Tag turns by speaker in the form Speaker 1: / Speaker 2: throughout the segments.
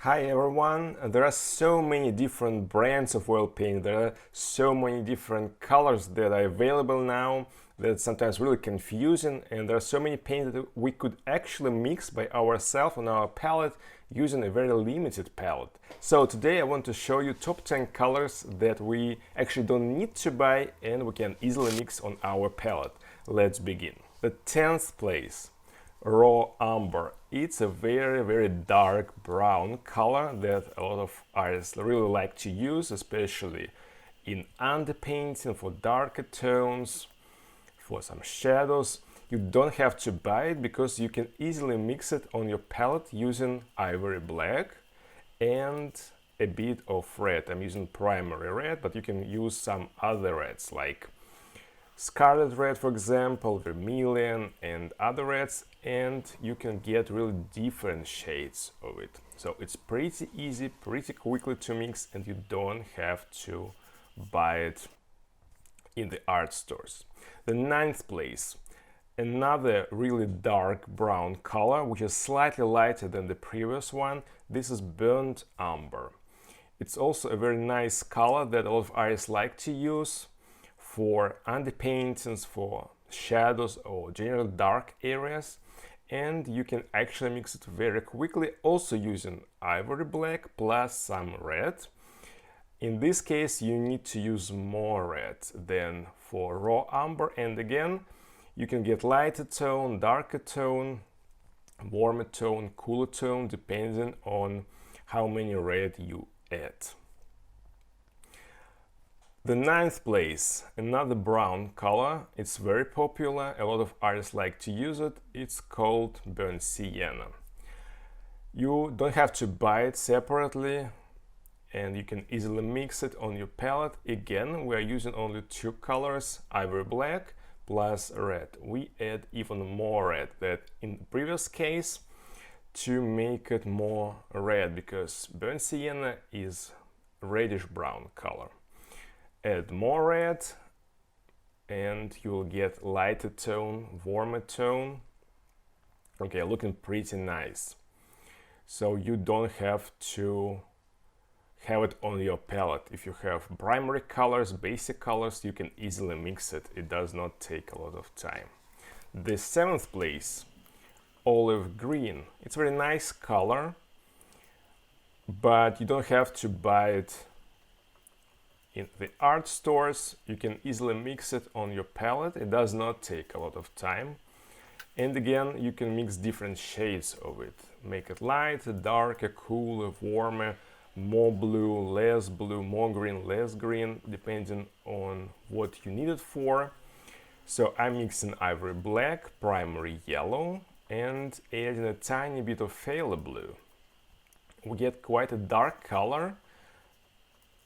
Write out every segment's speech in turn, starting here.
Speaker 1: Hi everyone, there are so many different brands of oil paint, there are so many different colors that are available now that it's sometimes really confusing, and there are so many paints that we could actually mix by ourselves on our palette using a very limited palette. So today I want to show you top 10 colors that we actually don't need to buy and we can easily mix on our palette. Let's begin. The 10th place. Raw Umber. It's a very dark brown color that a lot of artists really like to use, especially in underpainting for darker tones, for some shadows. You don't have to buy it because you can easily mix it on your palette using ivory black and a bit of red. I'm using primary red, but you can use some other reds like scarlet red, for example, vermilion and other reds, and you can get really different shades of it. So it's pretty easy, pretty quickly to mix, and you don't have to buy it in the art stores. The 9th place, another really dark brown color, which is slightly lighter than the previous one. This is burnt umber. It's also a very nice color that a lot of artists like to use for underpaintings, for shadows or general dark areas, and you can actually mix it very quickly also using ivory black plus some red. In this case you need to use more red than for raw umber, and again you can get lighter tone, darker tone, warmer tone, cooler tone depending on how many red you add. The 9th place, another brown color. It's very popular, a lot of artists like to use it. It's called burnt sienna. You don't have to buy it separately and you can easily mix it on your palette. Again, we are using only two colors, ivory black plus red. We add even more red than in the previous case to make it more red, because burnt sienna is reddish brown color. Add more red and you will get lighter tone, warmer tone. Okay, looking pretty nice. So you don't have to have it on your palette. If you have primary colors, basic colors, you can easily mix it. It does not take a lot of time. The 7th place, olive green. It's a very nice color, but you don't have to buy it in the art stores. You can easily mix it on your palette. It does not take a lot of time. And again, you can mix different shades of it. Make it lighter, darker, cooler, warmer, more blue, more green, less green, depending on what you need it for. So I'm mixing ivory black, primary yellow, and adding a tiny bit of phthalo blue. We get quite a dark color,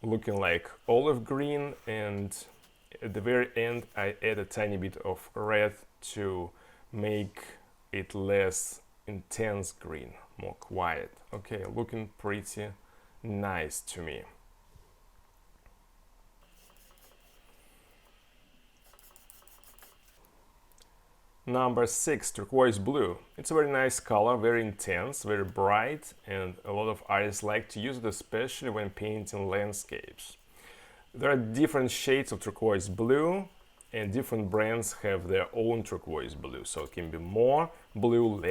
Speaker 1: looking like olive green, and at the very end I add a tiny bit of red to make it less intense green, more quiet. Okay, looking pretty nice to me. Number 6, turquoise blue. It's a very nice color, very intense, very bright, and a lot of artists like to use it, especially when painting landscapes. There are different shades of turquoise blue, and different brands have their own turquoise blue. So it can be more blue,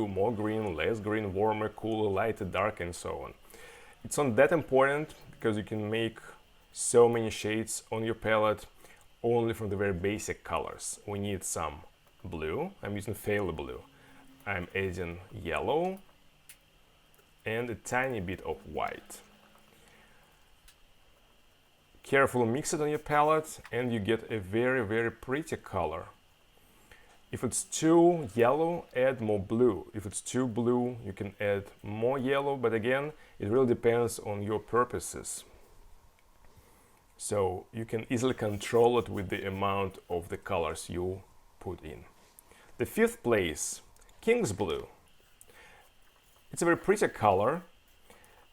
Speaker 1: more green, less green, warmer, cooler, lighter, dark, and so on. It's not that important because you can make so many shades on your palette only from the very basic colors. We need some blue. I'm using phthalo blue. I'm adding yellow and a tiny bit of white. Carefully mix it on your palette and you get a very pretty color. If it's too yellow, add more blue. If it's too blue, you can add more yellow, but again, it really depends on your purposes. So you can easily control it with the amount of the colors you put in. The 5th place, King's Blue. It's a very pretty color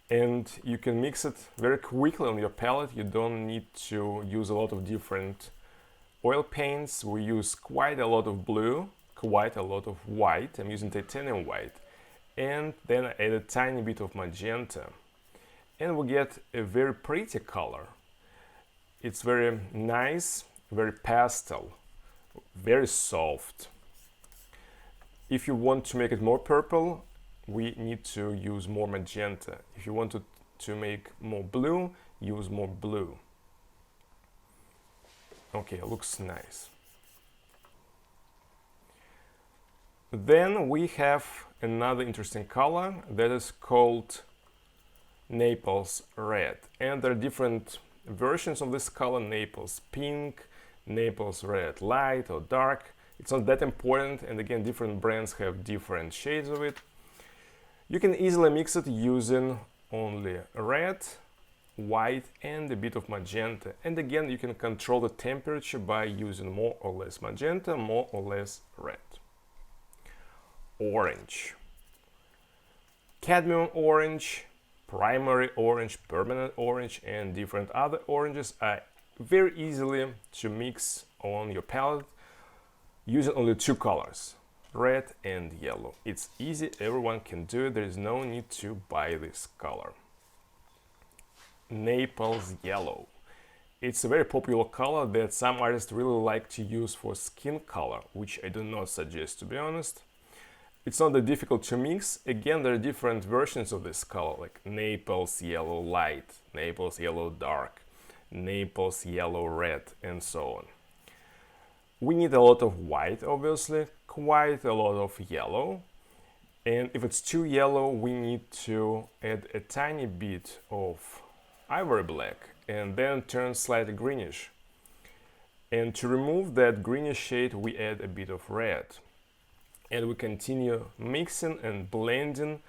Speaker 1: and you can mix it very quickly on your palette. You don't need to use a lot of different oil paints. We use quite a lot of blue, quite a lot of white. I'm using titanium white, and then I add a tiny bit of magenta, and we get a very pretty color. It's very nice, very pastel, very soft. If you want to make it more purple, we need to use more magenta. If you want to make more blue, use more blue. Okay, looks nice. Then we have another interesting color that is called Naples Red, and there are different versions of this color: Naples Pink, Naples Red Light or Dark. It's not that important, and again, different brands have different shades of it. You can easily mix it using only red, white, and a bit of magenta. And again, you can control the temperature by using more or less magenta, more or less red. Orange. Cadmium orange, primary orange, permanent orange, and different other oranges are very easily to mix on your palette using only two colors, red and yellow. It's easy, everyone can do it, there is no need to buy this color. Naples Yellow. It's a very popular color that some artists really like to use for skin color, which I do not suggest, to be honest. It's not that difficult to mix. Again, there are different versions of this color, like Naples Yellow Light, Naples Yellow Dark, Naples Yellow Red, and so on. We need a lot of white, obviously, quite a lot of yellow, and if it's too yellow, we need to add a tiny bit of ivory black and then turn slightly greenish. And to remove that greenish shade, we add a bit of red. And we continue mixing and blending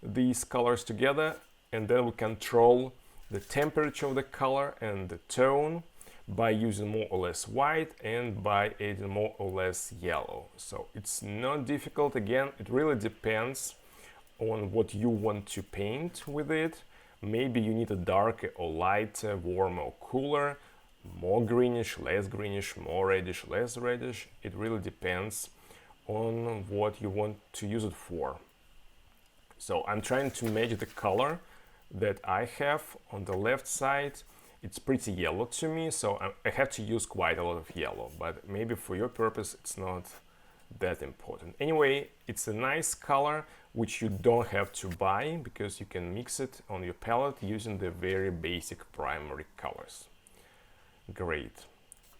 Speaker 1: these colors together, and then we control the temperature of the color and the tone by using more or less white and by adding more or less yellow. So it's not difficult. Again, it really depends on what you want to paint with it. Maybe you need a darker or lighter, warmer or cooler, more greenish, less greenish, more reddish, less reddish. It really depends on what you want to use it for. So I'm trying to match the color that I have on the left side. It's pretty yellow to me, so I have to use quite a lot of yellow, but maybe for your purpose it's not that important. Anyway, it's a nice color which you don't have to buy because you can mix it on your palette using the very basic primary colors. Great.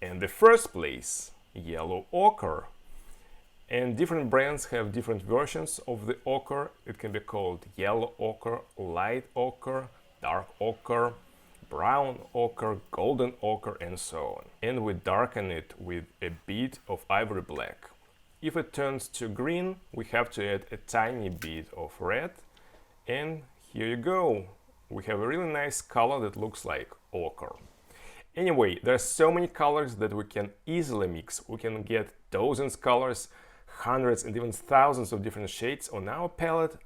Speaker 1: And the first place, yellow ochre. And different brands have different versions of the ochre. It can be called yellow ochre, light ochre, dark ochre, brown ochre, golden ochre, and so on. And we darken it with a bit of ivory black. If it turns to green, we have to add a tiny bit of red. And here you go. We have a really nice color that looks like ochre. Anyway, there are so many colors that we can easily mix. We can get dozens of colors, hundreds and even thousands of different shades on our palette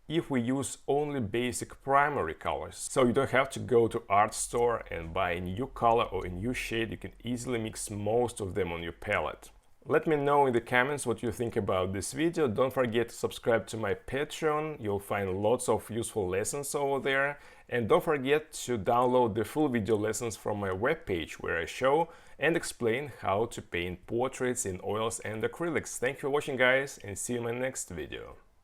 Speaker 1: if we use only basic primary colors. So you don't have to go to art store and buy a new color or a new shade. You can easily mix most of them on your palette. Let me know in the comments what you think about this video. Don't forget to subscribe to my Patreon. You'll find lots of useful lessons over there. And don't forget to download the full video lessons from my webpage, where I show and explain how to paint portraits in oils and acrylics. Thank you for watching, guys, and see you in my next video.